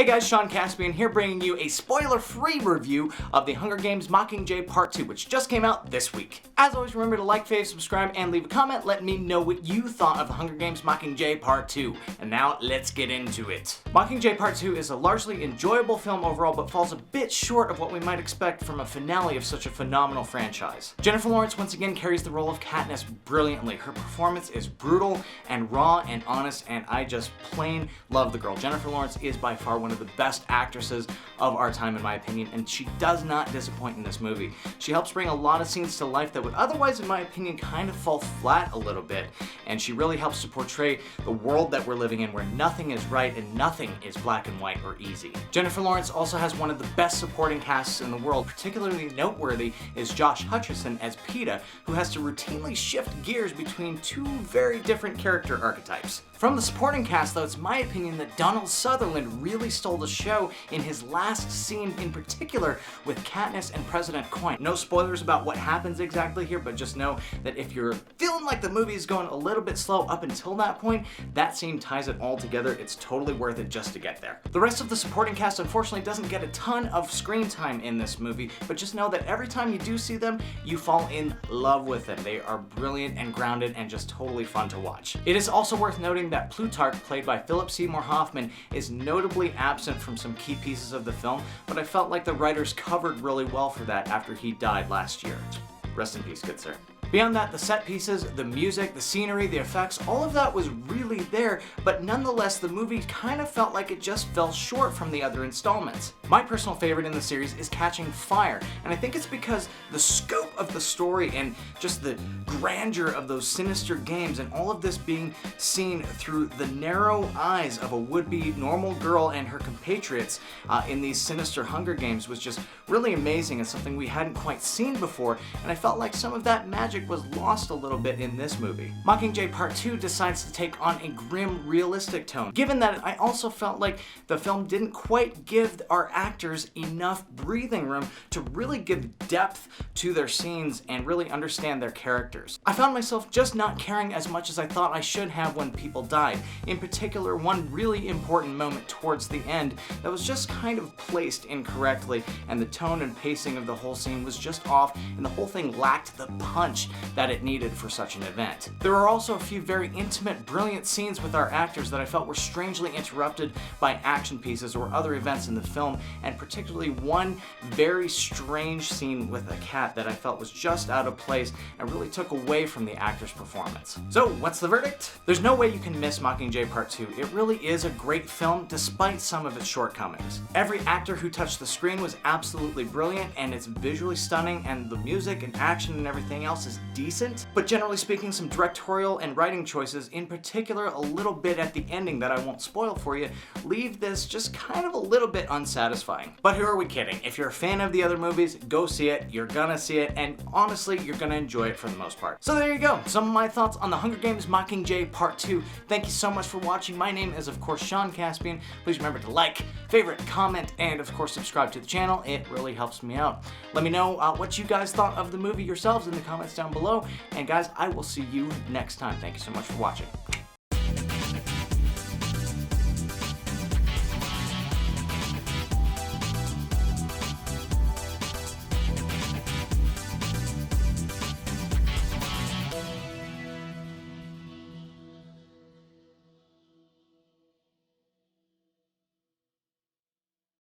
Hey guys, Sean Caspian here bringing you a spoiler-free review of The Hunger Games Mockingjay Part 2, which just came out this week. As always, remember to like, fave, subscribe, and leave a comment letting me know what you thought of The Hunger Games Mockingjay Part 2. And now, let's get into it. Mockingjay Part 2 is a largely enjoyable film overall, but falls a bit short of what we might expect from a finale of such a phenomenal franchise. Jennifer Lawrence once again carries the role of Katniss brilliantly. Her performance is brutal and raw and honest, and I just plain love the girl. Jennifer Lawrence is by far one of the best actresses of our time, in my opinion, and she does not disappoint in this movie. She helps bring a lot of scenes to life that would otherwise, in my opinion, kind of fall flat a little bit, and she really helps to portray the world that we're living in where nothing is right and nothing is black and white or easy. Jennifer Lawrence also has one of the best supporting casts in the world. Particularly noteworthy is Josh Hutcherson as Peeta, who has to routinely shift gears between two very different character archetypes. From the supporting cast, though, it's my opinion that Donald Sutherland really stole the show in his last scene, in particular with Katniss and President Coin. No spoilers about what happens exactly here, but just know that if you're feeling like the movie is going a little bit slow up until that point, that scene ties it all together. It's totally worth it just to get there. The rest of the supporting cast, unfortunately, doesn't get a ton of screen time in this movie, but just know that every time you do see them, you fall in love with them. They are brilliant and grounded and just totally fun to watch. It is also worth noting that Plutarch, played by Philip Seymour Hoffman, is notably absent from some key pieces of the film, but I felt like the writers covered really well for that after he died last year. Rest in peace, good sir. Beyond that, the set pieces, the music, the scenery, the effects, all of that was really there, but nonetheless, the movie kind of felt like it just fell short from the other installments. My personal favorite in the series is Catching Fire, and I think it's because the scope of the story and just the grandeur of those sinister games and all of this being seen through the narrow eyes of a would-be normal girl and her compatriots in these sinister Hunger Games was just really amazing and something we hadn't quite seen before, and I felt like some of that magic was lost a little bit in this movie. Mockingjay Part 2 decides to take on a grim, realistic tone. Given that, I also felt like the film didn't quite give our actors enough breathing room to really give depth to their scenes and really understand their characters. I found myself just not caring as much as I thought I should have when people died. In particular, one really important moment towards the end that was just kind of placed incorrectly, and the tone and pacing of the whole scene was just off, and the whole thing lacked the punch that it needed for such an event. There were also a few very intimate, brilliant scenes with our actors that I felt were strangely interrupted by action pieces or other events in the film, and particularly one very strange scene with a cat that I felt was just out of place and really took away from the actor's performance. So, what's the verdict? There's no way you can miss Mockingjay Part 2. It really is a great film despite some of its shortcomings. Every actor who touched the screen was absolutely brilliant, and it's visually stunning, and the music and action and everything else is decent, but generally speaking, some directorial and writing choices, in particular a little bit at the ending that I won't spoil for you, leave this just kind of a little bit unsatisfying. But who are we kidding? If you're a fan of the other movies, go see it, you're gonna see it, and honestly, you're gonna enjoy it for the most part. So there you go, some of my thoughts on The Hunger Games Mockingjay Part 2. Thank you so much for watching. My name is, of course, Sean Caspian. Please remember to like, favorite, comment, and of course, subscribe to the channel. It really helps me out. Let me know what you guys thought of the movie yourselves in the comments down below. And guys, I will see you next time. Thank you so much for watching.